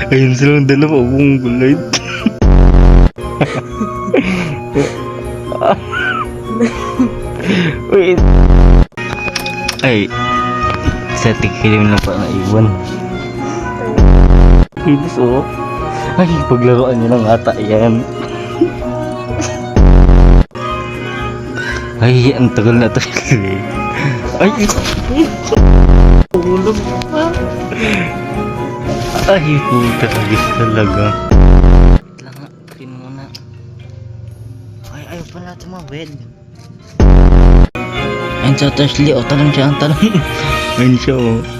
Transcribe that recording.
Ayun silang dalawa kung gulay. Wait. Ay. Sa tikilim na pa naiwan. Kinis oh. Ay, paglaruan nyo ng ata yan. Ay, ang tagal na to. Ay, ulog pa. Ay, puta kagis talaga. Wait lang nga, pin muna. Ay, ayaw pa natin mabed. Ayun sa Tashley, o tanong siya ang tanong. Ayun siya oh.